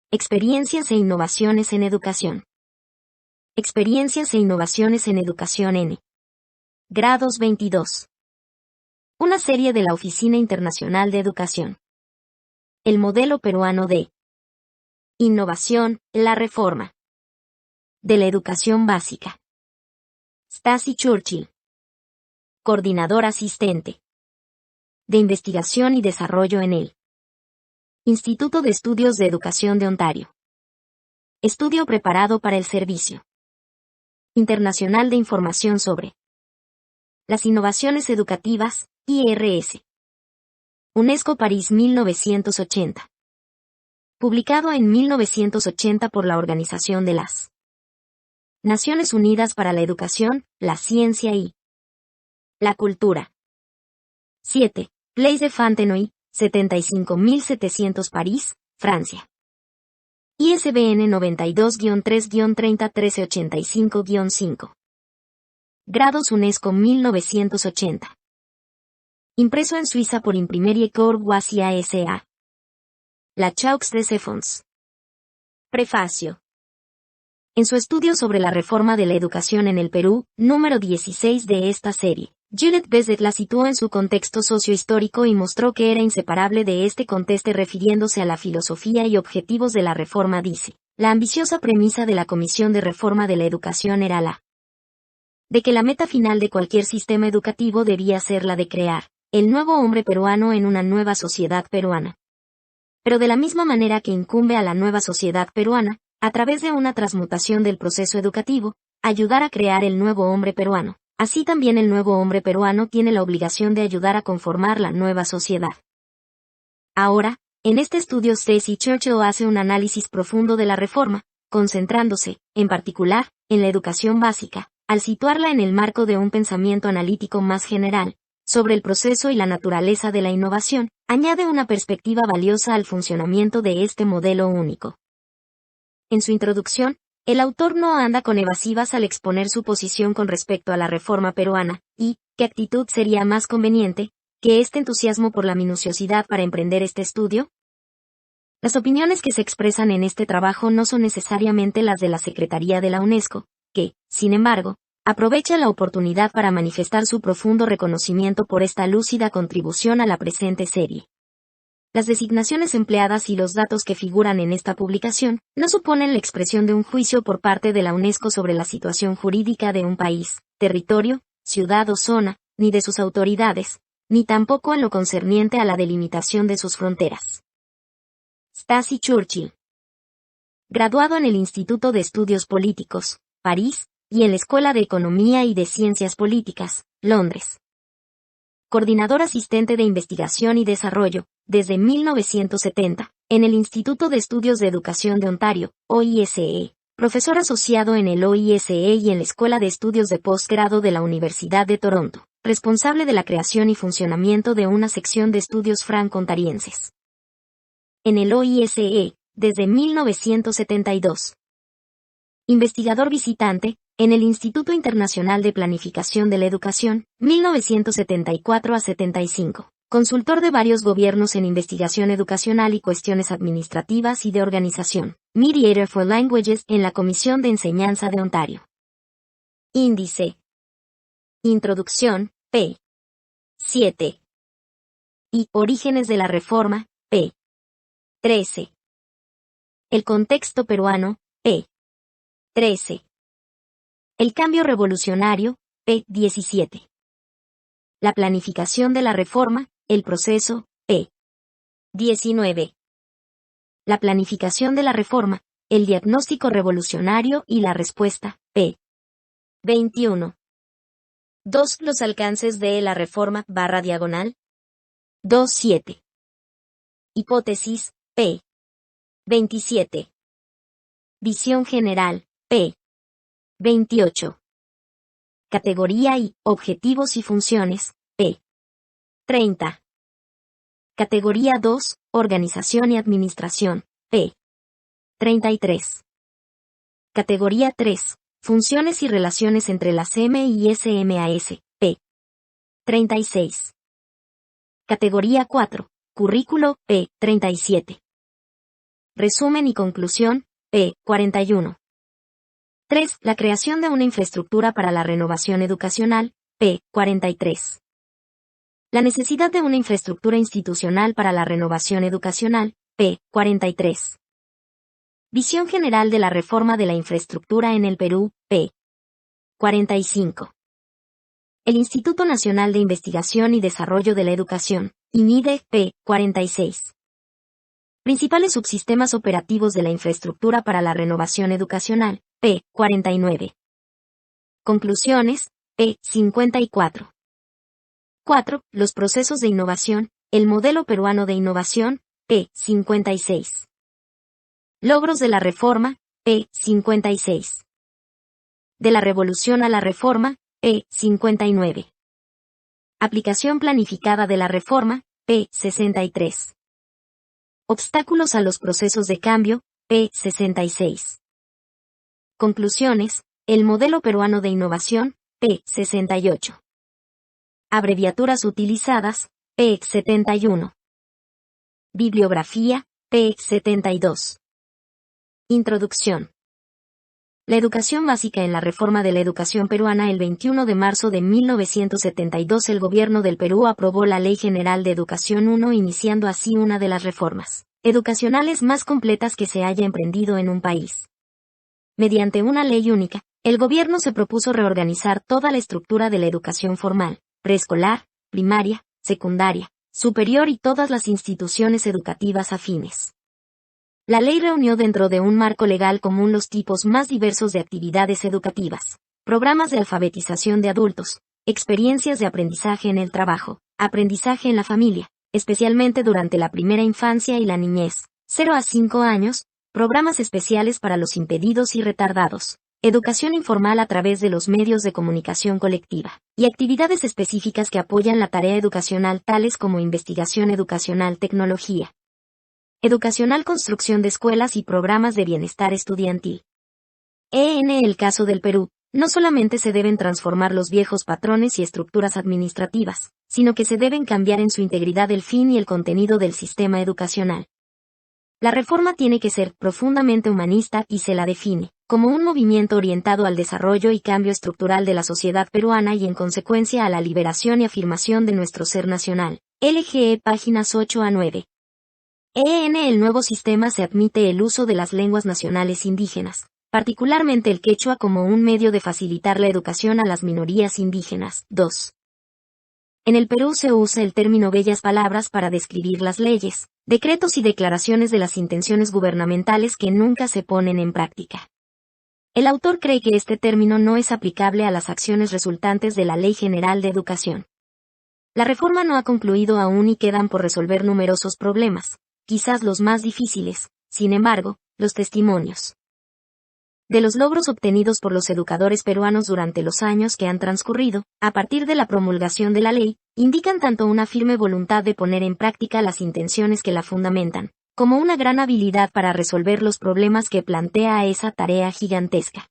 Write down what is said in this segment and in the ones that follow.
Experiencias e innovaciones en educación. Experiencias e innovaciones en educación N. Grados 22. Una serie de la Oficina Internacional de Educación. El modelo peruano de innovación, la reforma de la educación básica. Stacy Churchill. Coordinador asistente de investigación y desarrollo en el Instituto de Estudios de Educación de Ontario. Estudio preparado para el Servicio Internacional de Información sobre las Innovaciones Educativas, IRS. UNESCO París 1980. Publicado en 1980 por la Organización de las Naciones Unidas para la Educación, la Ciencia y la Cultura. 7. Place de Fontenoy, 75700 París, Francia. ISBN 92-3-301385-5. Grados UNESCO 1980. Impreso en Suiza por Imprimerie Courvoisier S.A. La Chaux de Cephons. Prefacio. En su estudio sobre la reforma de la educación en el Perú, número 16 de esta serie, Juliette Besset la situó en su contexto sociohistórico y mostró que era inseparable de este contexto refiriéndose a la filosofía y objetivos de la reforma. Dice, la ambiciosa premisa de la Comisión de Reforma de la Educación era la de que la meta final de cualquier sistema educativo debía ser la de crear el nuevo hombre peruano en una nueva sociedad peruana. Pero de la misma manera que incumbe a la nueva sociedad peruana, a través de una transmutación del proceso educativo, ayudar a crear el nuevo hombre peruano. Así también el nuevo hombre peruano tiene la obligación de ayudar a conformar la nueva sociedad. Ahora, en este estudio Stacy Churchill hace un análisis profundo de la reforma, concentrándose, en particular, en la educación básica, al situarla en el marco de un pensamiento analítico más general, sobre el proceso y la naturaleza de la innovación, añade una perspectiva valiosa al funcionamiento de este modelo único. En su introducción, el autor no anda con evasivas al exponer su posición con respecto a la reforma peruana, y, ¿qué actitud sería más conveniente, que este entusiasmo por la minuciosidad para emprender este estudio? Las opiniones que se expresan en este trabajo no son necesariamente las de la Secretaría de la UNESCO, que, sin embargo, aprovecha la oportunidad para manifestar su profundo reconocimiento por esta lúcida contribución a la presente serie. Las designaciones empleadas y los datos que figuran en esta publicación no suponen la expresión de un juicio por parte de la UNESCO sobre la situación jurídica de un país, territorio, ciudad o zona, ni de sus autoridades, ni tampoco en lo concerniente a la delimitación de sus fronteras. Stacy Churchill. Graduado en el Instituto de Estudios Políticos, París, y en la Escuela de Economía y de Ciencias Políticas, Londres. Coordinador asistente de investigación y desarrollo, desde 1970, en el Instituto de Estudios de Educación de Ontario, OISE, profesor asociado en el OISE y en la Escuela de Estudios de Postgrado de la Universidad de Toronto, responsable de la creación y funcionamiento de una sección de estudios franco-ontarienses. En el OISE, desde 1972. Investigador visitante, en el Instituto Internacional de Planificación de la Educación, 1974 a 75. Consultor de varios gobiernos en investigación educacional y cuestiones administrativas y de organización. Mediator for Languages en la Comisión de Enseñanza de Ontario. Índice. Introducción, p. 7. Y Orígenes de la Reforma, p. 13. El contexto peruano, p. 13. El cambio revolucionario, p. 17. La planificación de la reforma, el proceso, p. 19. La planificación de la reforma, el diagnóstico revolucionario y la respuesta, p. 21. 2. Los alcances de la reforma, /diagonal. 2.7. Hipótesis, p. 27. Visión general, p. 28. Categoría y objetivos y funciones, p. 30. Categoría 2, organización y administración, p. 33. Categoría 3, funciones y relaciones entre las M y SMAS, p. 36. Categoría 4, currículo, p. 37. Resumen y conclusión, p. 41. 3. La creación de una infraestructura para la renovación educacional, p. 43. La necesidad de una infraestructura institucional para la renovación educacional, p. 43. Visión general de la reforma de la infraestructura en el Perú, p. 45. El Instituto Nacional de Investigación y Desarrollo de la Educación, INIDE, p. 46. Principales subsistemas operativos de la infraestructura para la renovación educacional, p. 49. Conclusiones, p. 54. 4. Los procesos de innovación, el modelo peruano de innovación, p. 56. Logros de la reforma, p. 56. De la revolución a la reforma, p. 59. Aplicación planificada de la reforma, p. 63. Obstáculos a los procesos de cambio, p. 66. Conclusiones, el modelo peruano de innovación, p. 68. Abreviaturas utilizadas, p. 71. Bibliografía, p. 72. Introducción. La educación básica en la reforma de la educación peruana. El 21 de marzo de 1972 el gobierno del Perú aprobó la Ley General de Educación 1, iniciando así una de las reformas educacionales más completas que se haya emprendido en un país. Mediante una ley única, el gobierno se propuso reorganizar toda la estructura de la educación formal, preescolar, primaria, secundaria, superior y todas las instituciones educativas afines. La ley reunió dentro de un marco legal común los tipos más diversos de actividades educativas, programas de alfabetización de adultos, experiencias de aprendizaje en el trabajo, aprendizaje en la familia, especialmente durante la primera infancia y la niñez, 0 a 5 años, programas especiales para los impedidos y retardados, educación informal a través de los medios de comunicación colectiva, y actividades específicas que apoyan la tarea educacional tales como investigación educacional, tecnología educacional, construcción de escuelas y programas de bienestar estudiantil. En el caso del Perú, no solamente se deben transformar los viejos patrones y estructuras administrativas, sino que se deben cambiar en su integridad el fin y el contenido del sistema educacional. La reforma tiene que ser profundamente humanista y se la define como un movimiento orientado al desarrollo y cambio estructural de la sociedad peruana y en consecuencia a la liberación y afirmación de nuestro ser nacional. LGE páginas 8 a 9. En el nuevo sistema se admite el uso de las lenguas nacionales indígenas, particularmente el quechua como un medio de facilitar la educación a las minorías indígenas. 2. En el Perú se usa el término bellas palabras para describir las leyes, decretos y declaraciones de las intenciones gubernamentales que nunca se ponen en práctica. El autor cree que este término no es aplicable a las acciones resultantes de la Ley General de Educación. La reforma no ha concluido aún y quedan por resolver numerosos problemas. Quizás los más difíciles, sin embargo, los testimonios de los logros obtenidos por los educadores peruanos durante los años que han transcurrido, a partir de la promulgación de la ley, indican tanto una firme voluntad de poner en práctica las intenciones que la fundamentan, como una gran habilidad para resolver los problemas que plantea esa tarea gigantesca.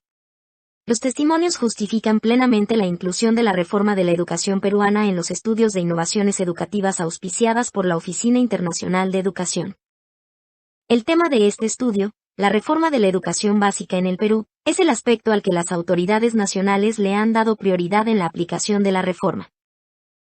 Los testimonios justifican plenamente la inclusión de la reforma de la educación peruana en los estudios de innovaciones educativas auspiciadas por la Oficina Internacional de Educación. El tema de este estudio, la reforma de la educación básica en el Perú, es el aspecto al que las autoridades nacionales le han dado prioridad en la aplicación de la reforma.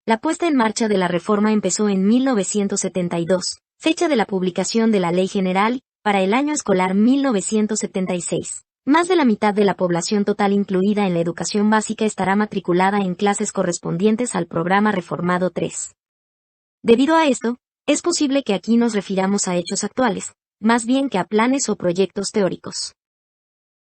La puesta en marcha de la reforma empezó en 1972, fecha de la publicación de la Ley General, para el año escolar 1976. Más de la mitad de la población total incluida en la educación básica estará matriculada en clases correspondientes al programa reformado 3. Debido a esto, es posible que aquí nos refiramos a hechos actuales, más bien que a planes o proyectos teóricos.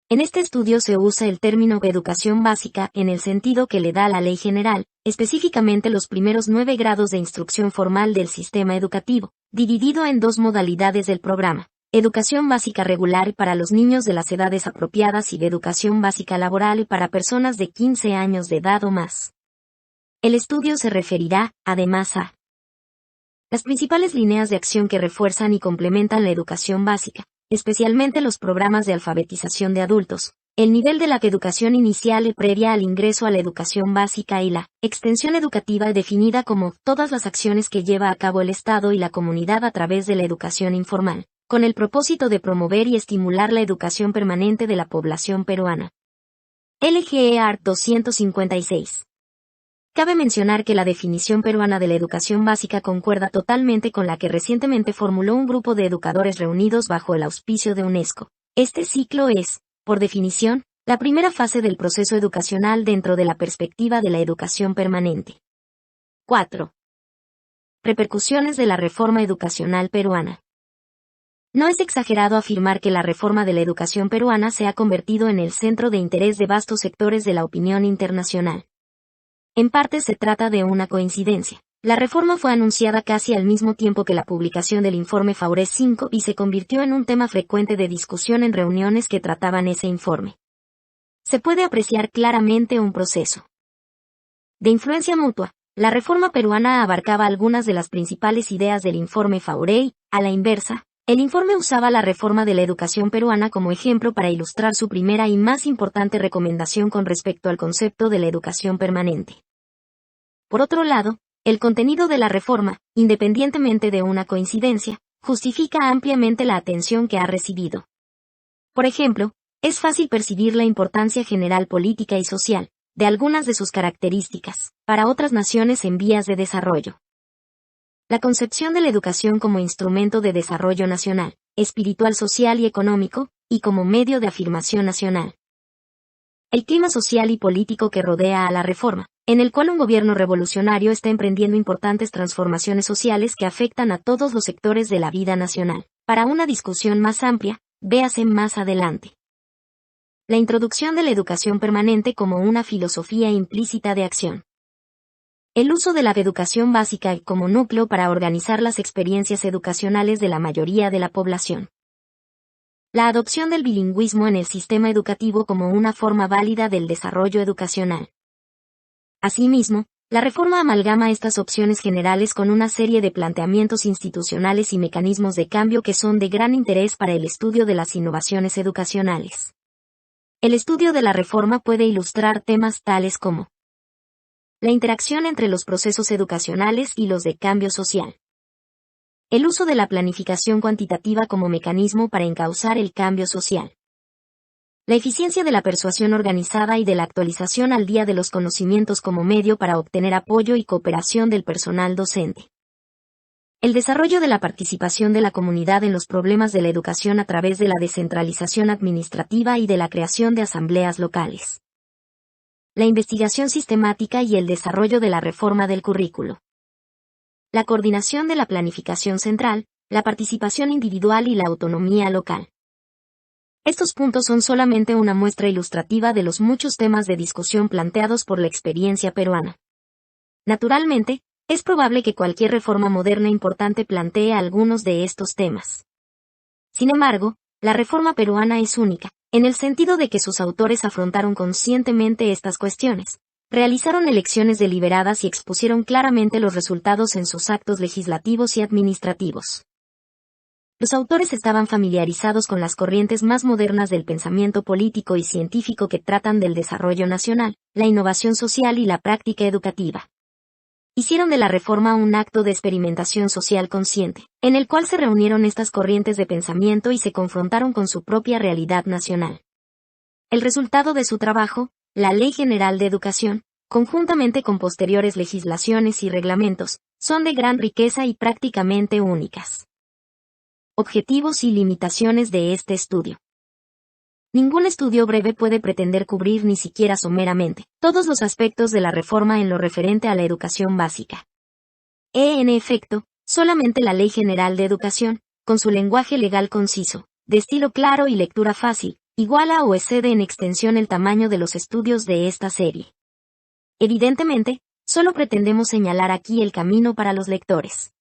En este estudio se usa el término educación básica en el sentido que le da la Ley General, específicamente los primeros 9 grados de instrucción formal del sistema educativo, dividido en 2 modalidades del programa. Educación básica regular para los niños de las edades apropiadas y de educación básica laboral para personas de 15 años de edad o más. El estudio se referirá, además, a las principales líneas de acción que refuerzan y complementan la educación básica, especialmente los programas de alfabetización de adultos, el nivel de la educación inicial y previa al ingreso a la educación básica y la extensión educativa definida como todas las acciones que lleva a cabo el Estado y la comunidad a través de la educación informal, con el propósito de promover y estimular la educación permanente de la población peruana. LGE Art. 256. Cabe mencionar que la definición peruana de la educación básica concuerda totalmente con la que recientemente formuló un grupo de educadores reunidos bajo el auspicio de UNESCO. Este ciclo es, por definición, la primera fase del proceso educacional dentro de la perspectiva de la educación permanente. 4. Repercusiones de la reforma educacional peruana. No es exagerado afirmar que la reforma de la educación peruana se ha convertido en el centro de interés de vastos sectores de la opinión internacional. En parte se trata de una coincidencia. La reforma fue anunciada casi al mismo tiempo que la publicación del informe Fauré 5 y se convirtió en un tema frecuente de discusión en reuniones que trataban ese informe. Se puede apreciar claramente un proceso de influencia mutua. La reforma peruana abarcaba algunas de las principales ideas del informe Fauré y, a la inversa, el informe usaba la reforma de la educación peruana como ejemplo para ilustrar su primera y más importante recomendación con respecto al concepto de la educación permanente. Por otro lado, el contenido de la reforma, independientemente de una coincidencia, justifica ampliamente la atención que ha recibido. Por ejemplo, es fácil percibir la importancia general política y social de algunas de sus características para otras naciones en vías de desarrollo. La concepción de la educación como instrumento de desarrollo nacional, espiritual, social y económico, y como medio de afirmación nacional. El clima social y político que rodea a la reforma, en el cual un gobierno revolucionario está emprendiendo importantes transformaciones sociales que afectan a todos los sectores de la vida nacional. Para una discusión más amplia, véase más adelante. La introducción de la educación permanente como una filosofía implícita de acción. El uso de la educación básica como núcleo para organizar las experiencias educacionales de la mayoría de la población. La adopción del bilingüismo en el sistema educativo como una forma válida del desarrollo educacional. Asimismo, la reforma amalgama estas opciones generales con una serie de planteamientos institucionales y mecanismos de cambio que son de gran interés para el estudio de las innovaciones educacionales. El estudio de la reforma puede ilustrar temas tales como la interacción entre los procesos educacionales y los de cambio social. El uso de la planificación cuantitativa como mecanismo para encauzar el cambio social. La eficiencia de la persuasión organizada y de la actualización al día de los conocimientos como medio para obtener apoyo y cooperación del personal docente. El desarrollo de la participación de la comunidad en los problemas de la educación a través de la descentralización administrativa y de la creación de asambleas locales. La investigación sistemática y el desarrollo de la reforma del currículo. La coordinación de la planificación central, la participación individual y la autonomía local. Estos puntos son solamente una muestra ilustrativa de los muchos temas de discusión planteados por la experiencia peruana. Naturalmente, es probable que cualquier reforma moderna importante plantee algunos de estos temas. Sin embargo, la reforma peruana es única, en el sentido de que sus autores afrontaron conscientemente estas cuestiones, realizaron elecciones deliberadas y expusieron claramente los resultados en sus actos legislativos y administrativos. Los autores estaban familiarizados con las corrientes más modernas del pensamiento político y científico que tratan del desarrollo nacional, la innovación social y la práctica educativa. Hicieron de la reforma un acto de experimentación social consciente, en el cual se reunieron estas corrientes de pensamiento y se confrontaron con su propia realidad nacional. El resultado de su trabajo, la Ley General de Educación, conjuntamente con posteriores legislaciones y reglamentos, son de gran riqueza y prácticamente únicas. Objetivos y limitaciones de este estudio. Ningún estudio breve puede pretender cubrir ni siquiera someramente todos los aspectos de la reforma en lo referente a la educación básica. En efecto, solamente la Ley General de Educación, con su lenguaje legal conciso, de estilo claro y lectura fácil, iguala o excede en extensión el tamaño de los estudios de esta serie. Evidentemente, solo pretendemos señalar aquí el camino para los lectores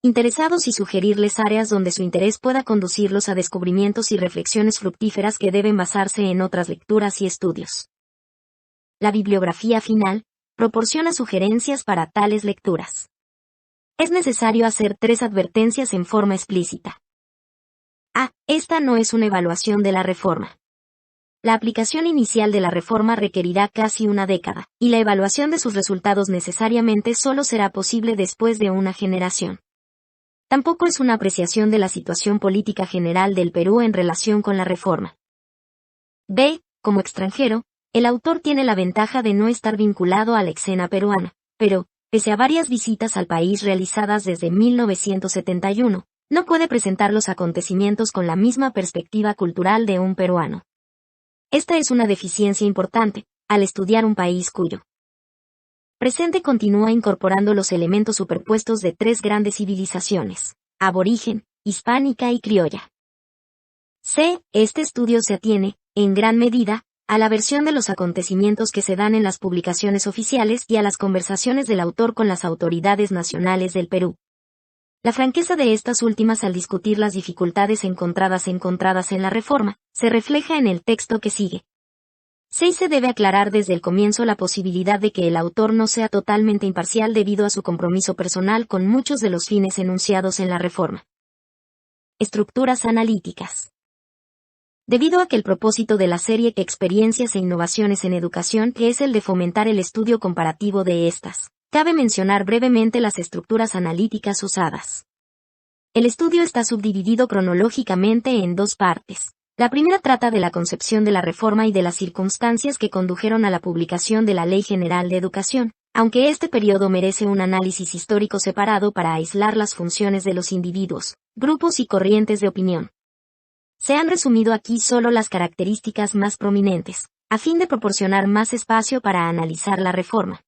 interesados y sugerirles áreas donde su interés pueda conducirlos a descubrimientos y reflexiones fructíferas que deben basarse en otras lecturas y estudios. La bibliografía final proporciona sugerencias para tales lecturas. Es necesario hacer 3 advertencias en forma explícita. A. Esta no es una evaluación de la reforma. La aplicación inicial de la reforma requerirá casi una década, y la evaluación de sus resultados necesariamente solo será posible después de una generación. Tampoco es una apreciación de la situación política general del Perú en relación con la reforma. B. Como extranjero, el autor tiene la ventaja de no estar vinculado a la escena peruana, pero, pese a varias visitas al país realizadas desde 1971, no puede presentar los acontecimientos con la misma perspectiva cultural de un peruano. Esta es una deficiencia importante, al estudiar un país cuyo presente continúa incorporando los elementos superpuestos de tres grandes civilizaciones: aborigen, hispánica y criolla. C. Este estudio se atiene, en gran medida, a la versión de los acontecimientos que se dan en las publicaciones oficiales y a las conversaciones del autor con las autoridades nacionales del Perú. La franqueza de estas últimas al discutir las dificultades encontradas en la reforma, se refleja en el texto que sigue. 6. Se debe aclarar desde el comienzo la posibilidad de que el autor no sea totalmente imparcial debido a su compromiso personal con muchos de los fines enunciados en la reforma. Estructuras analíticas. Debido a que el propósito de la serie Experiencias e Innovaciones en Educación es el de fomentar el estudio comparativo de estas, cabe mencionar brevemente las estructuras analíticas usadas. El estudio está subdividido cronológicamente en dos partes. La primera trata de la concepción de la reforma y de las circunstancias que condujeron a la publicación de la Ley General de Educación, aunque este periodo merece un análisis histórico separado para aislar las funciones de los individuos, grupos y corrientes de opinión. Se han resumido aquí solo las características más prominentes, a fin de proporcionar más espacio para analizar la reforma.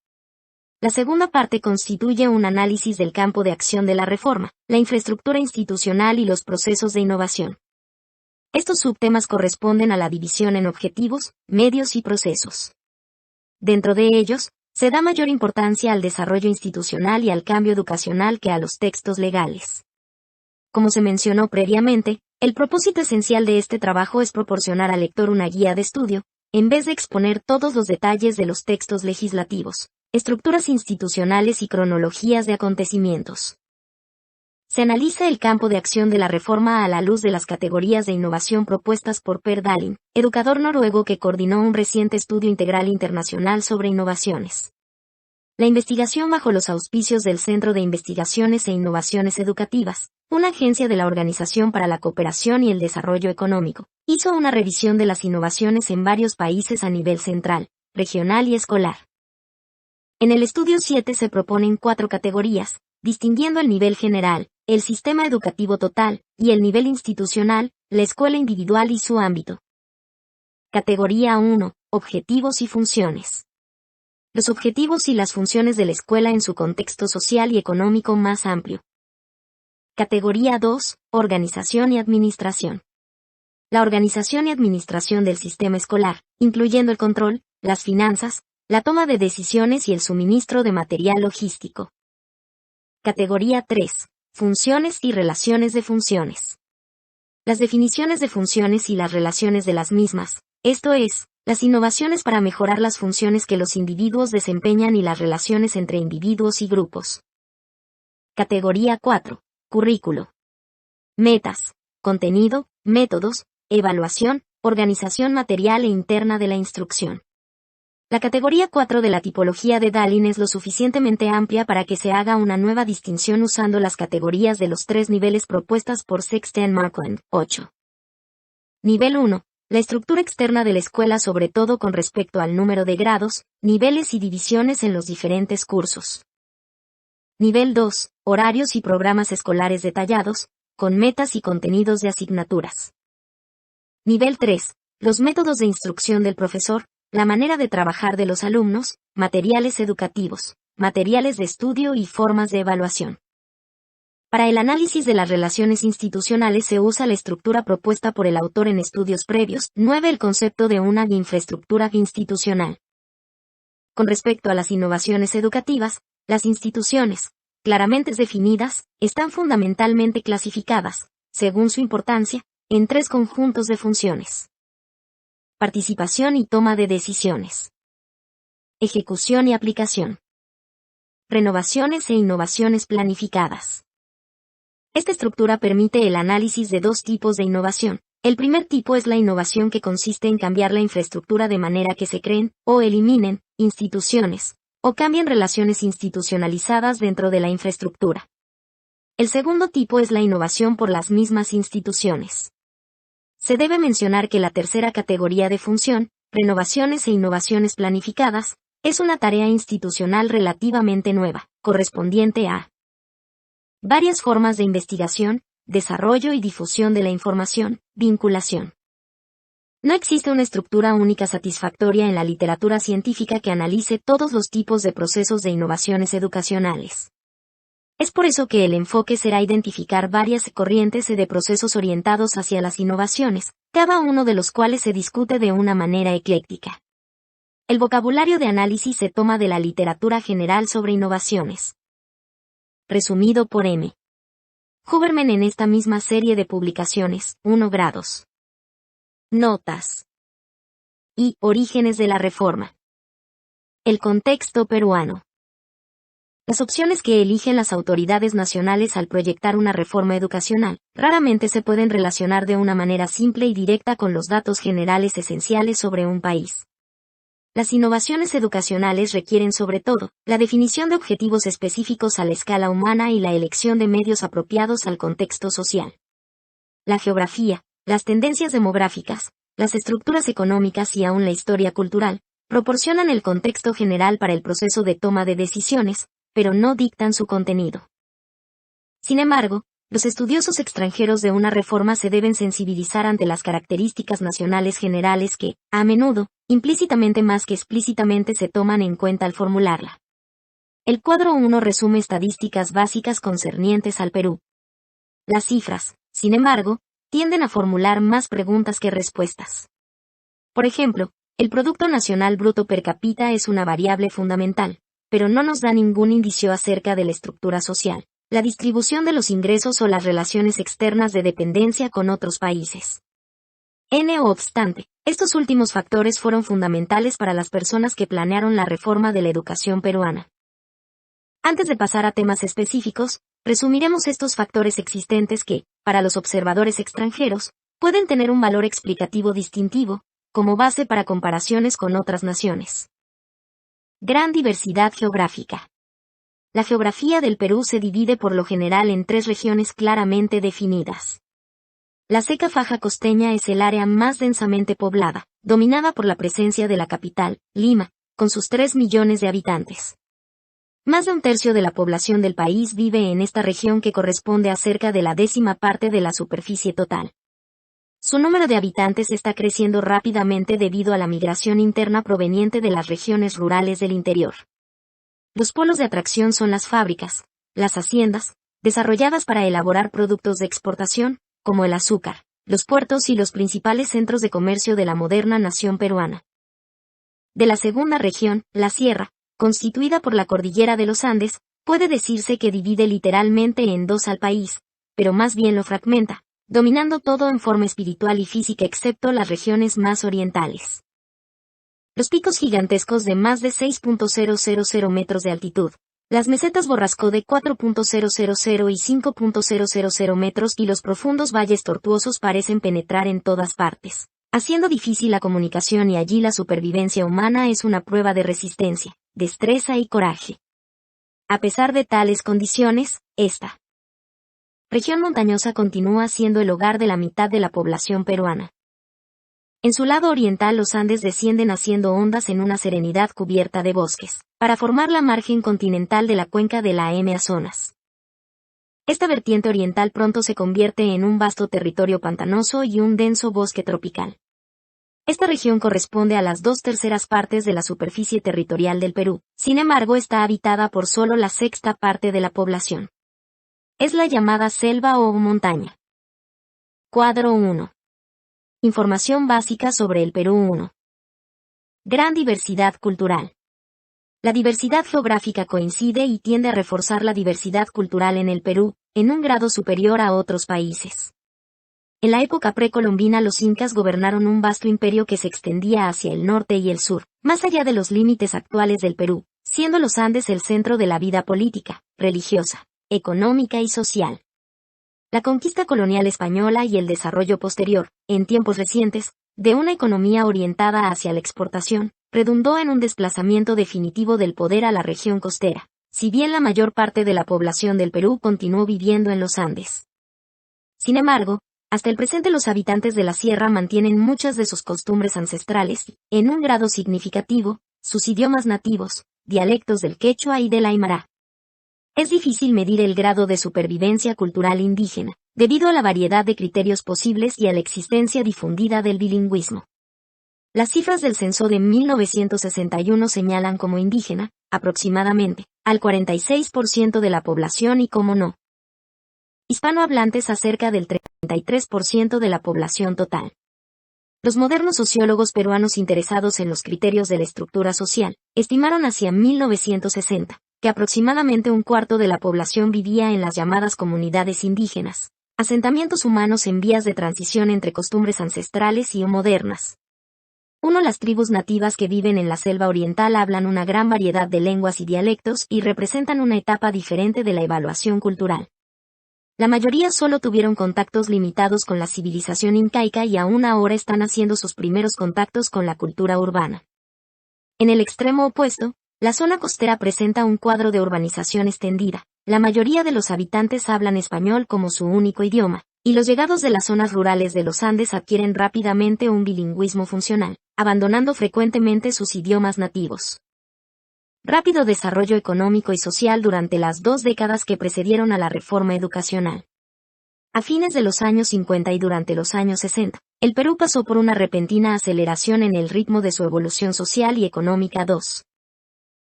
La segunda parte constituye un análisis del campo de acción de la reforma, la infraestructura institucional y los procesos de innovación. Estos subtemas corresponden a la división en objetivos, medios y procesos. Dentro de ellos, se da mayor importancia al desarrollo institucional y al cambio educacional que a los textos legales. Como se mencionó previamente, el propósito esencial de este trabajo es proporcionar al lector una guía de estudio, en vez de exponer todos los detalles de los textos legislativos, estructuras institucionales y cronologías de acontecimientos. Se analiza el campo de acción de la reforma a la luz de las categorías de innovación propuestas por Per Dalin, educador noruego que coordinó un reciente estudio integral internacional sobre innovaciones. La investigación bajo los auspicios del Centro de Investigaciones e Innovaciones Educativas, una agencia de la Organización para la Cooperación y el Desarrollo Económico, hizo una revisión de las innovaciones en varios países a nivel central, regional y escolar. En el estudio 7 se proponen 4 categorías, distinguiendo el nivel general, el sistema educativo total, y el nivel institucional, la escuela individual y su ámbito. Categoría 1. Objetivos y funciones. Los objetivos y las funciones de la escuela en su contexto social y económico más amplio. Categoría 2. Organización y administración. La organización y administración del sistema escolar, incluyendo el control, las finanzas, la toma de decisiones y el suministro de material logístico. Categoría 3. Funciones y relaciones de funciones. Las definiciones de funciones y las relaciones de las mismas, esto es, las innovaciones para mejorar las funciones que los individuos desempeñan y las relaciones entre individuos y grupos. Categoría 4. Currículo. Metas, contenido, métodos, evaluación, organización material e interna de la instrucción. La categoría 4 de la tipología de Dalin es lo suficientemente amplia para que se haga una nueva distinción usando las categorías de los 3 niveles propuestas por Sexton Markland, 8. Nivel 1. La estructura externa de la escuela sobre todo con respecto al número de grados, niveles y divisiones en los diferentes cursos. Nivel 2. Horarios y programas escolares detallados, con metas y contenidos de asignaturas. Nivel 3. Los métodos de instrucción del profesor, la manera de trabajar de los alumnos, materiales educativos, materiales de estudio y formas de evaluación. Para el análisis de las relaciones institucionales se usa la estructura propuesta por el autor en estudios previos. 9. El concepto de una infraestructura institucional. Con respecto a las innovaciones educativas, las instituciones, claramente definidas, están fundamentalmente clasificadas, según su importancia, en 3 conjuntos de funciones. Participación y toma de decisiones. Ejecución y aplicación. Renovaciones e innovaciones planificadas. Esta estructura permite el análisis de 2 tipos de innovación. El primer tipo es la innovación que consiste en cambiar la infraestructura de manera que se creen, o eliminen, instituciones, o cambien relaciones institucionalizadas dentro de la infraestructura. El segundo tipo es la innovación por las mismas instituciones. Se debe mencionar que la tercera categoría de función, renovaciones e innovaciones planificadas, es una tarea institucional relativamente nueva, correspondiente a varias formas de investigación, desarrollo y difusión de la información, vinculación. No existe una estructura única satisfactoria en la literatura científica que analice todos los tipos de procesos de innovaciones educacionales. Es por eso que el enfoque será identificar varias corrientes de procesos orientados hacia las innovaciones, cada uno de los cuales se discute de una manera ecléctica. El vocabulario de análisis se toma de la literatura general sobre innovaciones. Resumido por M. Huberman en esta misma serie de publicaciones, 1 grados. Notas. Y orígenes de la reforma. El contexto peruano. Las opciones que eligen las autoridades nacionales al proyectar una reforma educacional, raramente se pueden relacionar de una manera simple y directa con los datos generales esenciales sobre un país. Las innovaciones educacionales requieren sobre todo, la definición de objetivos específicos a la escala humana y la elección de medios apropiados al contexto social. La geografía, las tendencias demográficas, las estructuras económicas y aún la historia cultural, proporcionan el contexto general para el proceso de toma de decisiones, pero no dictan su contenido. Sin embargo, los estudiosos extranjeros de una reforma se deben sensibilizar ante las características nacionales generales que, a menudo, implícitamente más que explícitamente se toman en cuenta al formularla. El cuadro 1 resume estadísticas básicas concernientes al Perú. Las cifras, sin embargo, tienden a formular más preguntas que respuestas. Por ejemplo, el Producto Nacional Bruto per cápita es una variable fundamental, pero no nos da ningún indicio acerca de la estructura social, la distribución de los ingresos o las relaciones externas de dependencia con otros países. No obstante, estos últimos factores fueron fundamentales para las personas que planearon la reforma de la educación peruana. Antes de pasar a temas específicos, resumiremos estos factores existentes que, para los observadores extranjeros, pueden tener un valor explicativo distintivo, como base para comparaciones con otras naciones. Gran diversidad geográfica. La geografía del Perú se divide por lo general en 3 regiones claramente definidas. La seca faja costeña es el área más densamente poblada, dominada por la presencia de la capital, Lima, con sus 3 millones de habitantes. Más de un tercio de la población del país vive en esta región que corresponde a cerca de la 10ª parte de la superficie total. Su número de habitantes está creciendo rápidamente debido a la migración interna proveniente de las regiones rurales del interior. Los polos de atracción son las fábricas, las haciendas, desarrolladas para elaborar productos de exportación, como el azúcar, los puertos y los principales centros de comercio de la moderna nación peruana. De la segunda región, la sierra, constituida por la cordillera de los Andes, puede decirse que divide literalmente en 2 al país, pero más bien lo fragmenta, dominando todo en forma espiritual y física excepto las regiones más orientales. Los picos gigantescos de más de 6.000 metros de altitud, las mesetas borrascó de 4.000 y 5.000 metros y los profundos valles tortuosos parecen penetrar en todas partes, haciendo difícil la comunicación y allí la supervivencia humana es una prueba de resistencia, destreza y coraje. A pesar de tales condiciones, esta región montañosa continúa siendo el hogar de la mitad de la población peruana. En su lado oriental los Andes descienden haciendo ondas en una serenidad cubierta de bosques, para formar la margen continental de la cuenca de la Amazonas. Esta vertiente oriental pronto se convierte en un vasto territorio pantanoso y un denso bosque tropical. Esta región corresponde a las 2/3 partes de la superficie territorial del Perú, sin embargo está habitada por solo la 1/6 parte de la población. Es la llamada selva o montaña. Cuadro 1. Información básica sobre el Perú 1. Gran diversidad cultural. La diversidad geográfica coincide y tiende a reforzar la diversidad cultural en el Perú, en un grado superior a otros países. En la época precolombina los incas gobernaron un vasto imperio que se extendía hacia el norte y el sur, más allá de los límites actuales del Perú, siendo los Andes el centro de la vida política, religiosa, económica y social. La conquista colonial española y el desarrollo posterior, en tiempos recientes, de una economía orientada hacia la exportación, redundó en un desplazamiento definitivo del poder a la región costera, si bien la mayor parte de la población del Perú continuó viviendo en los Andes. Sin embargo, hasta el presente los habitantes de la sierra mantienen muchas de sus costumbres ancestrales y, en un grado significativo, sus idiomas nativos, dialectos del quechua y del aymara. Es difícil medir el grado de supervivencia cultural indígena, debido a la variedad de criterios posibles y a la existencia difundida del bilingüismo. Las cifras del censo de 1961 señalan como indígena, aproximadamente, al 46% de la población y como no hispanohablantes a cerca del 33% de la población total. Los modernos sociólogos peruanos interesados en los criterios de la estructura social, estimaron hacia 1960, que aproximadamente un cuarto de la población vivía en las llamadas comunidades indígenas, asentamientos humanos en vías de transición entre costumbres ancestrales y modernas. Las tribus nativas que viven en la selva oriental hablan una gran variedad de lenguas y dialectos y representan una etapa diferente de la evaluación cultural. La mayoría solo tuvieron contactos limitados con la civilización incaica y aún ahora están haciendo sus primeros contactos con la cultura urbana. En el extremo opuesto, la zona costera presenta un cuadro de urbanización extendida. La mayoría de los habitantes hablan español como su único idioma, y los llegados de las zonas rurales de los Andes adquieren rápidamente un bilingüismo funcional, abandonando frecuentemente sus idiomas nativos. Rápido desarrollo económico y social durante las 2 décadas que precedieron a la reforma educacional. A fines de los años 50 y durante los años 60, el Perú pasó por una repentina aceleración en el ritmo de su evolución social y económica.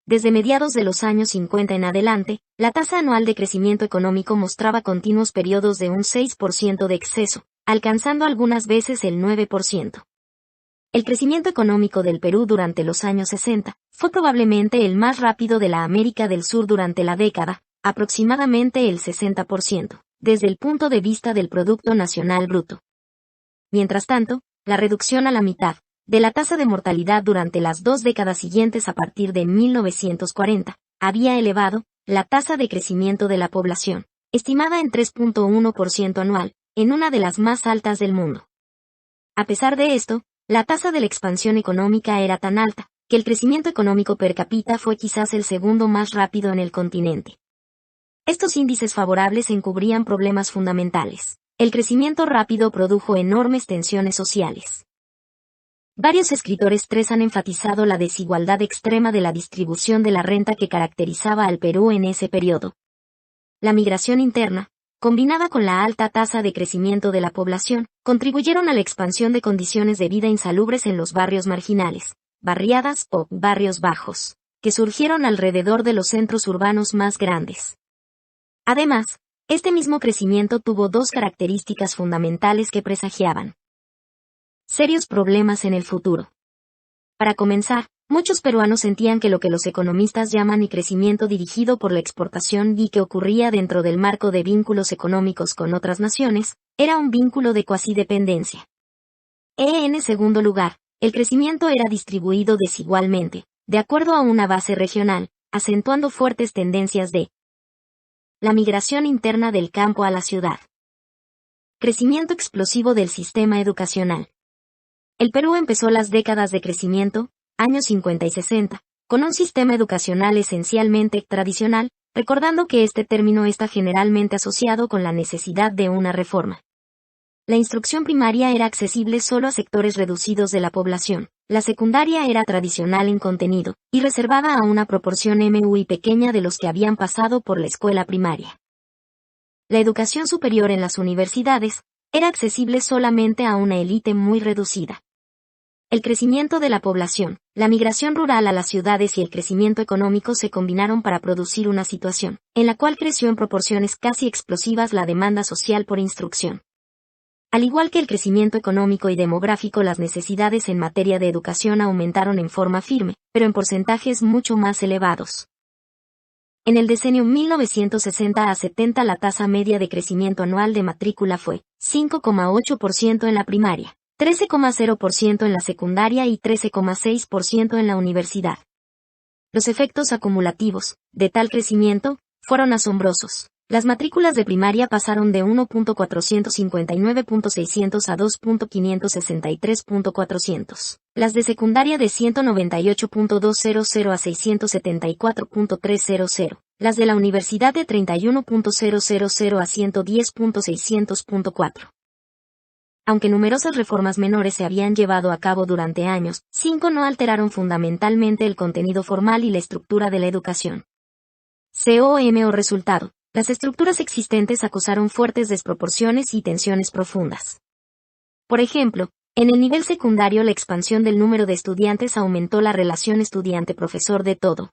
Desde mediados de los años 50 en adelante, la tasa anual de crecimiento económico mostraba continuos periodos de un 6% de exceso, alcanzando algunas veces el 9%. El crecimiento económico del Perú durante los años 60 fue probablemente el más rápido de la América del Sur durante la década, aproximadamente el 60%, desde el punto de vista del Producto Nacional Bruto. Mientras tanto, la reducción a la mitad de la tasa de mortalidad durante las 2 décadas siguientes a partir de 1940 había elevado la tasa de crecimiento de la población, estimada en 3.1% anual, en una de las más altas del mundo. A pesar de esto, la tasa de la expansión económica era tan alta, que el crecimiento económico per cápita fue quizás el segundo más rápido en el continente. Estos índices favorables encubrían problemas fundamentales. El crecimiento rápido produjo enormes tensiones sociales. Varios escritores han enfatizado la desigualdad extrema de la distribución de la renta que caracterizaba al Perú en ese periodo. La migración interna, combinada con la alta tasa de crecimiento de la población, contribuyeron a la expansión de condiciones de vida insalubres en los barrios marginales, barriadas o barrios bajos, que surgieron alrededor de los centros urbanos más grandes. Además, este mismo crecimiento tuvo 2 características fundamentales que presagiaban serios problemas en el futuro. Para comenzar, muchos peruanos sentían que lo que los economistas llaman crecimiento dirigido por la exportación y que ocurría dentro del marco de vínculos económicos con otras naciones, era un vínculo de cuasi-dependencia. En segundo lugar, el crecimiento era distribuido desigualmente, de acuerdo a una base regional, acentuando fuertes tendencias de la migración interna del campo a la ciudad. Crecimiento explosivo del sistema educacional. El Perú empezó las décadas de crecimiento, años 50 y 60, con un sistema educacional esencialmente tradicional, recordando que este término está generalmente asociado con la necesidad de una reforma. La instrucción primaria era accesible solo a sectores reducidos de la población, la secundaria era tradicional en contenido, y reservada a una proporción muy pequeña de los que habían pasado por la escuela primaria. La educación superior en las universidades era accesible solamente a una élite muy reducida. El crecimiento de la población, la migración rural a las ciudades y el crecimiento económico se combinaron para producir una situación, en la cual creció en proporciones casi explosivas la demanda social por instrucción. Al igual que el crecimiento económico y demográfico, las necesidades en materia de educación aumentaron en forma firme, pero en porcentajes mucho más elevados. En el decenio 1960 a 70 la tasa media de crecimiento anual de matrícula fue 5,8% en la primaria, 13,0% en la secundaria y 13,6% en la universidad. Los efectos acumulativos de tal crecimiento fueron asombrosos. Las matrículas de primaria pasaron de 1.459.600 a 2.563.400. Las de secundaria de 198.200 a 674.300. las de la universidad de 31.000 a 110.600.4. Aunque numerosas reformas menores se habían llevado a cabo durante años, 5 no alteraron fundamentalmente el contenido formal y la estructura de la educación. O resultado, las estructuras existentes acusaron fuertes desproporciones y tensiones profundas. Por ejemplo, en el nivel secundario la expansión del número de estudiantes aumentó la relación estudiante-profesor de todo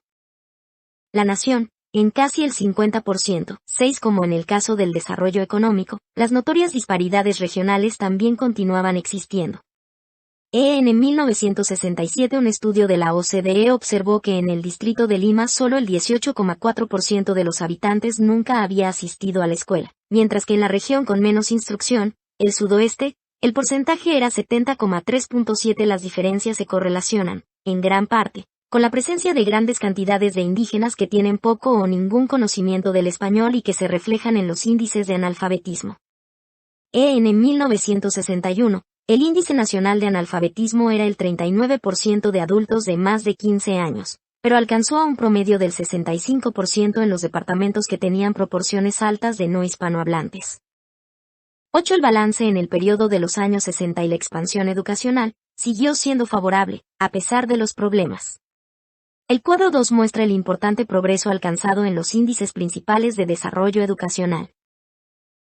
la nación, en casi el 50%, 6 como en el caso del desarrollo económico, las notorias disparidades regionales también continuaban existiendo. En 1967 un estudio de la OCDE observó que en el distrito de Lima solo el 18,4% de los habitantes nunca había asistido a la escuela, mientras que en la región con menos instrucción, el sudoeste, el porcentaje era 70,3.7. Las diferencias se correlacionan, en gran parte, con la presencia de grandes cantidades de indígenas que tienen poco o ningún conocimiento del español y que se reflejan en los índices de analfabetismo. En 1961, el índice nacional de analfabetismo era el 39% de adultos de más de 15 años, pero alcanzó a un promedio del 65% en los departamentos que tenían proporciones altas de no hispanohablantes. 8. El balance en el periodo de los años 60 y la expansión educacional siguió siendo favorable, a pesar de los problemas. El cuadro 2 muestra el importante progreso alcanzado en los índices principales de desarrollo educacional.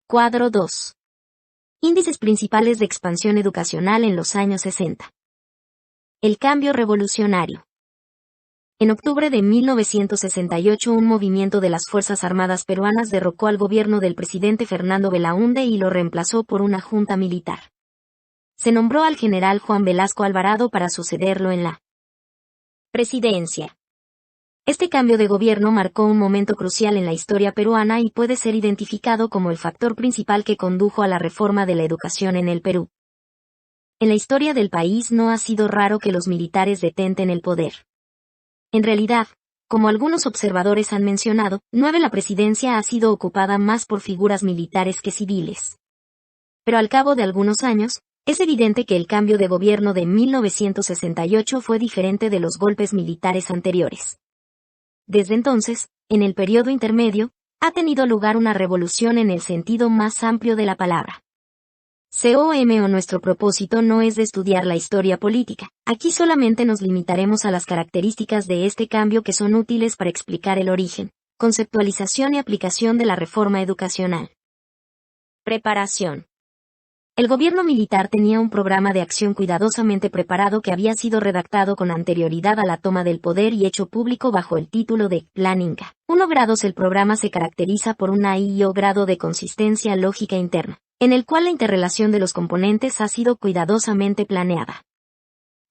Cuadro 2. Índices principales de expansión educacional en los años 60. El cambio revolucionario. En octubre de 1968 un movimiento de las Fuerzas Armadas peruanas derrocó al gobierno del presidente Fernando Belaúnde y lo reemplazó por una junta militar. Se nombró al general Juan Velasco Alvarado para sucederlo en la presidencia. Este cambio de gobierno marcó un momento crucial en la historia peruana y puede ser identificado como el factor principal que condujo a la reforma de la educación en el Perú. En la historia del país no ha sido raro que los militares detenten el poder. En realidad, como algunos observadores han mencionado, la presidencia ha sido ocupada más por figuras militares que civiles. Pero al cabo de algunos años, es evidente que el cambio de gobierno de 1968 fue diferente de los golpes militares anteriores. Desde entonces, en el periodo intermedio, ha tenido lugar una revolución en el sentido más amplio de la palabra. Nuestro propósito no es de estudiar la historia política, aquí solamente nos limitaremos a las características de este cambio que son útiles para explicar el origen, conceptualización y aplicación de la reforma educacional. Preparación. El gobierno militar tenía un programa de acción cuidadosamente preparado que había sido redactado con anterioridad a la toma del poder y hecho público bajo el título de Plan Inca. 1 grados. El programa se caracteriza por un grado de consistencia lógica interna, en el cual la interrelación de los componentes ha sido cuidadosamente planeada.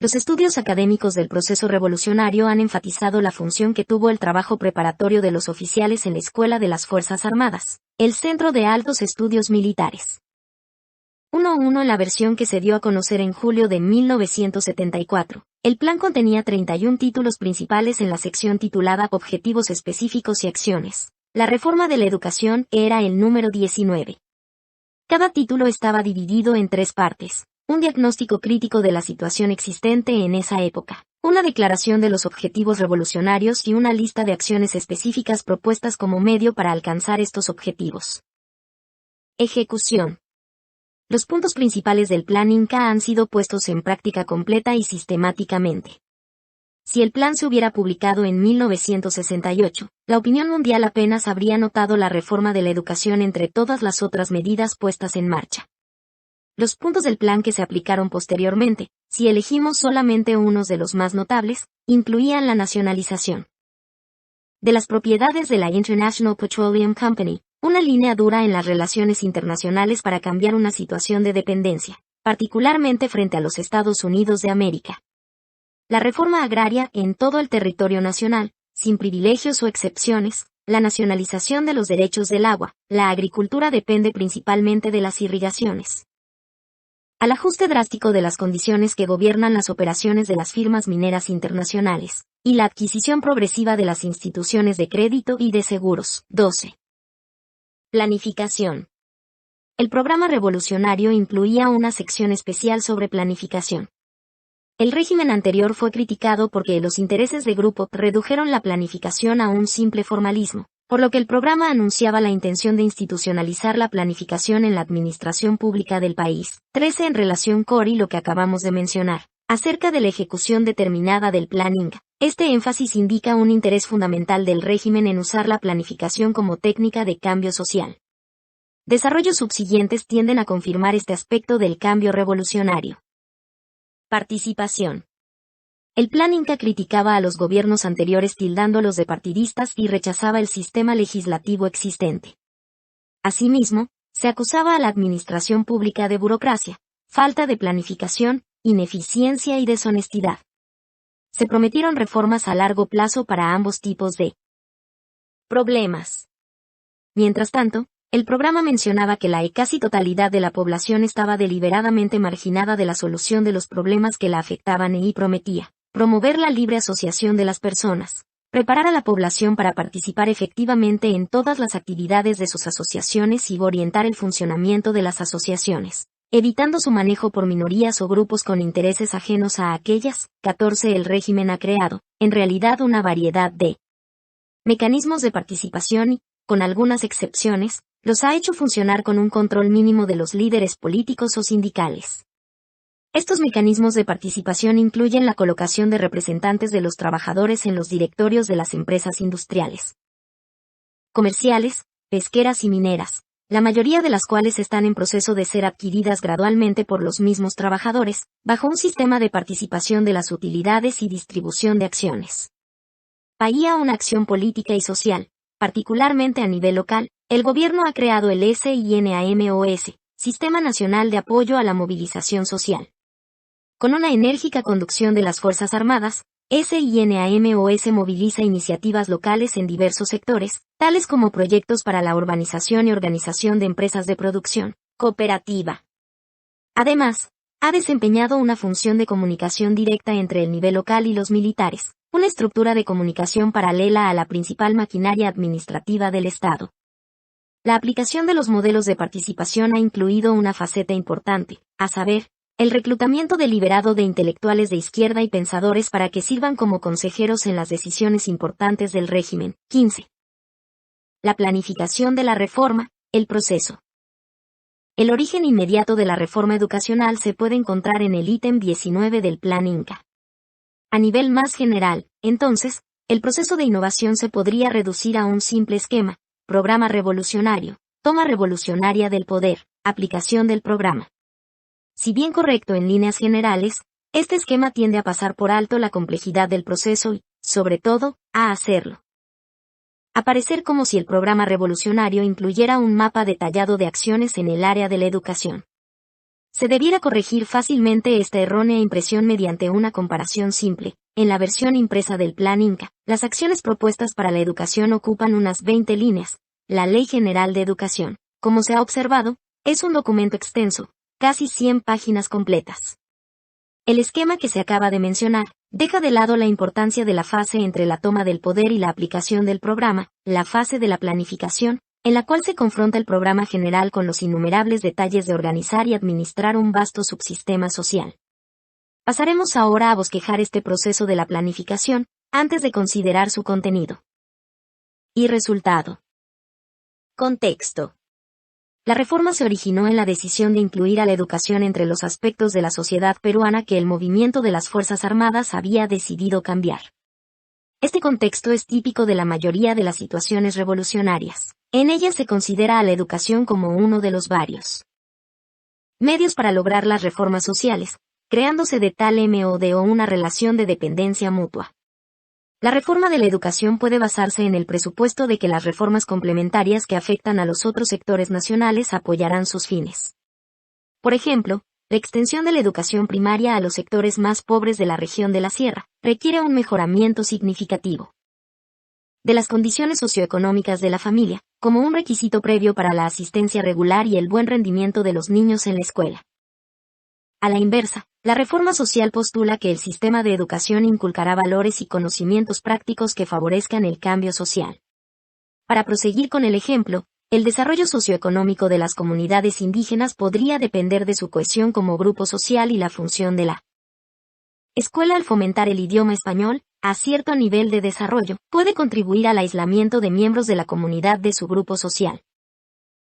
Los estudios académicos del proceso revolucionario han enfatizado la función que tuvo el trabajo preparatorio de los oficiales en la Escuela de las Fuerzas Armadas, el Centro de Altos Estudios Militares. 1.1. En la versión que se dio a conocer en julio de 1974, el plan contenía 31 títulos principales en la sección titulada Objetivos específicos y acciones. La reforma de la educación era el número 19. Cada título estaba dividido en 3 partes: un diagnóstico crítico de la situación existente en esa época, una declaración de los objetivos revolucionarios y una lista de acciones específicas propuestas como medio para alcanzar estos objetivos. Ejecución. Los puntos principales del Plan Inca han sido puestos en práctica completa y sistemáticamente. Si el plan se hubiera publicado en 1968, la opinión mundial apenas habría notado la reforma de la educación entre todas las otras medidas puestas en marcha. Los puntos del plan que se aplicaron posteriormente, si elegimos solamente unos de los más notables, incluían la nacionalización de las propiedades de la International Petroleum Company, una línea dura en las relaciones internacionales para cambiar una situación de dependencia, particularmente frente a los Estados Unidos de América. La reforma agraria en todo el territorio nacional, sin privilegios o excepciones, la nacionalización de los derechos del agua, la agricultura depende principalmente de las irrigaciones. Al ajuste drástico de las condiciones que gobiernan las operaciones de las firmas mineras internacionales, y la adquisición progresiva de las instituciones de crédito y de seguros. 12. Planificación. El programa revolucionario incluía una sección especial sobre planificación. El régimen anterior fue criticado porque los intereses de grupo redujeron la planificación a un simple formalismo, por lo que el programa anunciaba la intención de institucionalizar la planificación en la administración pública del país. 13. En relación con lo que acabamos de mencionar, acerca de la ejecución determinada del Plan Inca. Este énfasis indica un interés fundamental del régimen en usar la planificación como técnica de cambio social. Desarrollos subsiguientes tienden a confirmar este aspecto del cambio revolucionario. Participación. El Plan Inca criticaba a los gobiernos anteriores tildándolos de partidistas y rechazaba el sistema legislativo existente. Asimismo, se acusaba a la administración pública de burocracia, falta de planificación, ineficiencia y deshonestidad. Se prometieron reformas a largo plazo para ambos tipos de problemas. Mientras tanto, el programa mencionaba que la casi totalidad de la población estaba deliberadamente marginada de la solución de los problemas que la afectaban y prometía promover la libre asociación de las personas, preparar a la población para participar efectivamente en todas las actividades de sus asociaciones y orientar el funcionamiento de las asociaciones, evitando su manejo por minorías o grupos con intereses ajenos a aquellas. 14. El régimen ha creado, en realidad, una variedad de mecanismos de participación y, con algunas excepciones, los ha hecho funcionar con un control mínimo de los líderes políticos o sindicales. Estos mecanismos de participación incluyen la colocación de representantes de los trabajadores en los directorios de las empresas industriales, comerciales, pesqueras y mineras, la mayoría de las cuales están en proceso de ser adquiridas gradualmente por los mismos trabajadores, bajo un sistema de participación de las utilidades y distribución de acciones. Paía una acción política y social, particularmente a nivel local. El gobierno ha creado el SINAMOS, Sistema Nacional de Apoyo a la Movilización Social. Con una enérgica conducción de las Fuerzas Armadas, SINAMOS moviliza iniciativas locales en diversos sectores, tales como proyectos para la urbanización y organización de empresas de producción cooperativa. Además, ha desempeñado una función de comunicación directa entre el nivel local y los militares, una estructura de comunicación paralela a la principal maquinaria administrativa del Estado. La aplicación de los modelos de participación ha incluido una faceta importante, a saber, el reclutamiento deliberado de intelectuales de izquierda y pensadores para que sirvan como consejeros en las decisiones importantes del régimen. 15. La planificación de la reforma, el proceso. El origen inmediato de la reforma educacional se puede encontrar en el ítem 19 del Plan Inca. A nivel más general, entonces, el proceso de innovación se podría reducir a un simple esquema: programa revolucionario, toma revolucionaria del poder, aplicación del programa. Si bien correcto en líneas generales, este esquema tiende a pasar por alto la complejidad del proceso y, sobre todo, a hacerlo aparecer como si el programa revolucionario incluyera un mapa detallado de acciones en el área de la educación. Se debiera corregir fácilmente esta errónea impresión mediante una comparación simple. En la versión impresa del Plan Inca, las acciones propuestas para la educación ocupan unas 20 líneas. La Ley General de Educación, como se ha observado, es un documento extenso, casi 100 páginas completas. El esquema que se acaba de mencionar deja de lado la importancia de la fase entre la toma del poder y la aplicación del programa, la fase de la planificación, en la cual se confronta el programa general con los innumerables detalles de organizar y administrar un vasto subsistema social. Pasaremos ahora a bosquejar este proceso de la planificación, antes de considerar su contenido y resultado. Contexto. La reforma se originó en la decisión de incluir a la educación entre los aspectos de la sociedad peruana que el movimiento de las Fuerzas Armadas había decidido cambiar. Este contexto es típico de la mayoría de las situaciones revolucionarias. En ellas se considera a la educación como uno de los varios medios para lograr las reformas sociales, creándose de tal modo una relación de dependencia mutua. La reforma de la educación puede basarse en el presupuesto de que las reformas complementarias que afectan a los otros sectores nacionales apoyarán sus fines. Por ejemplo, la extensión de la educación primaria a los sectores más pobres de la región de la Sierra requiere un mejoramiento significativo de las condiciones socioeconómicas de la familia, como un requisito previo para la asistencia regular y el buen rendimiento de los niños en la escuela. A la inversa, la reforma social postula que el sistema de educación inculcará valores y conocimientos prácticos que favorezcan el cambio social. Para proseguir con el ejemplo, el desarrollo socioeconómico de las comunidades indígenas podría depender de su cohesión como grupo social y la función de la escuela al fomentar el idioma español, a cierto nivel de desarrollo, puede contribuir al aislamiento de miembros de la comunidad de su grupo social.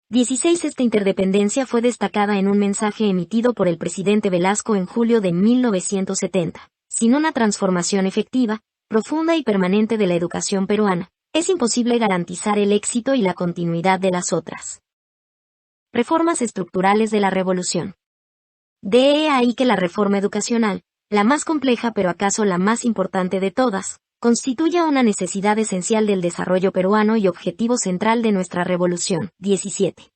16. Esta interdependencia fue destacada en un mensaje emitido por el presidente Velasco en julio de 1970. Sin una transformación efectiva, profunda y permanente de la educación peruana, es imposible garantizar el éxito y la continuidad de las otras reformas estructurales de la revolución. De ahí que la reforma educacional, la más compleja pero acaso la más importante de todas, constituya una necesidad esencial del desarrollo peruano y objetivo central de nuestra revolución. 17.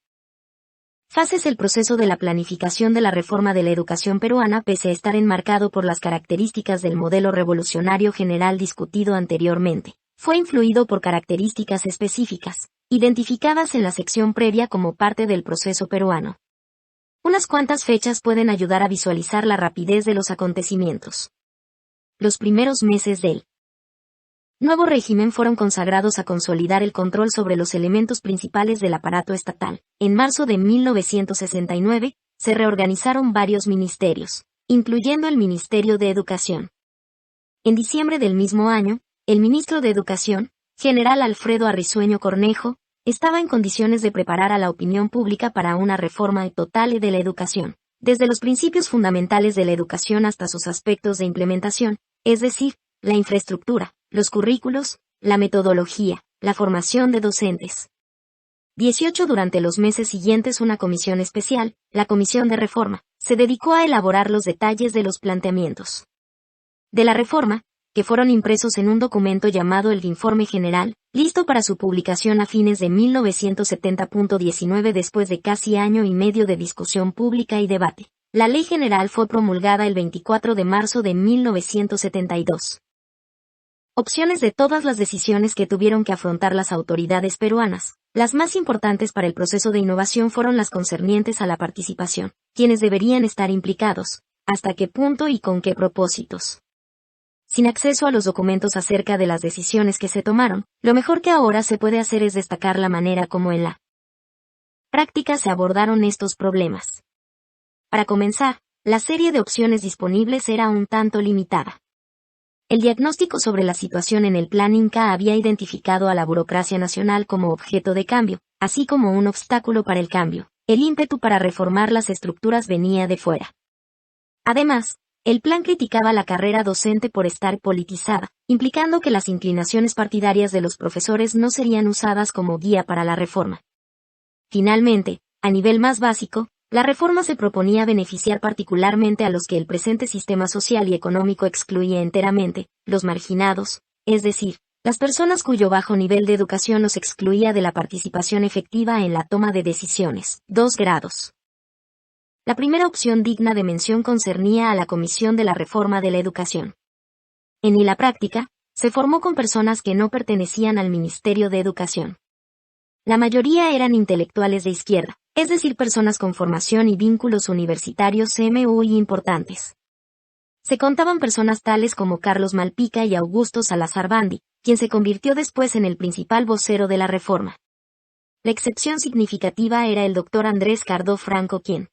Fases. El proceso de la planificación de la reforma de la educación peruana, pese a estar enmarcado por las características del modelo revolucionario general discutido anteriormente, fue influido por características específicas, identificadas en la sección previa como parte del proceso peruano. Unas cuantas fechas pueden ayudar a visualizar la rapidez de los acontecimientos. Los primeros meses del nuevo régimen fueron consagrados a consolidar el control sobre los elementos principales del aparato estatal. En marzo de 1969, se reorganizaron varios ministerios, incluyendo el Ministerio de Educación. En diciembre del mismo año, el ministro de Educación, general Alfredo Arrisueño Cornejo, estaba en condiciones de preparar a la opinión pública para una reforma total de la educación, desde los principios fundamentales de la educación hasta sus aspectos de implementación, es decir, la infraestructura, los currículos, la metodología, la formación de docentes. 18. Durante los meses siguientes una comisión especial, la Comisión de Reforma, se dedicó a elaborar los detalles de los planteamientos de la reforma, que fueron impresos en un documento llamado el Informe General, listo para su publicación a fines de 1970. 19. Después de casi año y medio de discusión pública y debate, la Ley General fue promulgada el 24 de marzo de 1972. Opciones. De todas las decisiones que tuvieron que afrontar las autoridades peruanas, las más importantes para el proceso de innovación fueron las concernientes a la participación, quienes deberían estar implicados, hasta qué punto y con qué propósitos. Sin acceso a los documentos acerca de las decisiones que se tomaron, lo mejor que ahora se puede hacer es destacar la manera como en la práctica se abordaron estos problemas. Para comenzar, la serie de opciones disponibles era un tanto limitada. El diagnóstico sobre la situación en el Plan Inca había identificado a la burocracia nacional como objeto de cambio, así como un obstáculo para el cambio. El ímpetu para reformar las estructuras venía de fuera. Además, el plan criticaba la carrera docente por estar politizada, implicando que las inclinaciones partidarias de los profesores no serían usadas como guía para la reforma. Finalmente, a nivel más básico, la reforma se proponía beneficiar particularmente a los que el presente sistema social y económico excluía enteramente, los marginados, es decir, las personas cuyo bajo nivel de educación los excluía de la participación efectiva en la toma de decisiones. 2 grados. La primera opción digna de mención concernía a la Comisión de la Reforma de la Educación. En la práctica, se formó con personas que no pertenecían al Ministerio de Educación. La mayoría eran intelectuales de izquierda, es decir, personas con formación y vínculos universitarios muy importantes. Se contaban personas tales como Carlos Malpica y Augusto Salazar Bandi, quien se convirtió después en el principal vocero de la reforma. La excepción significativa era el doctor Andrés Cardó Franco, quien,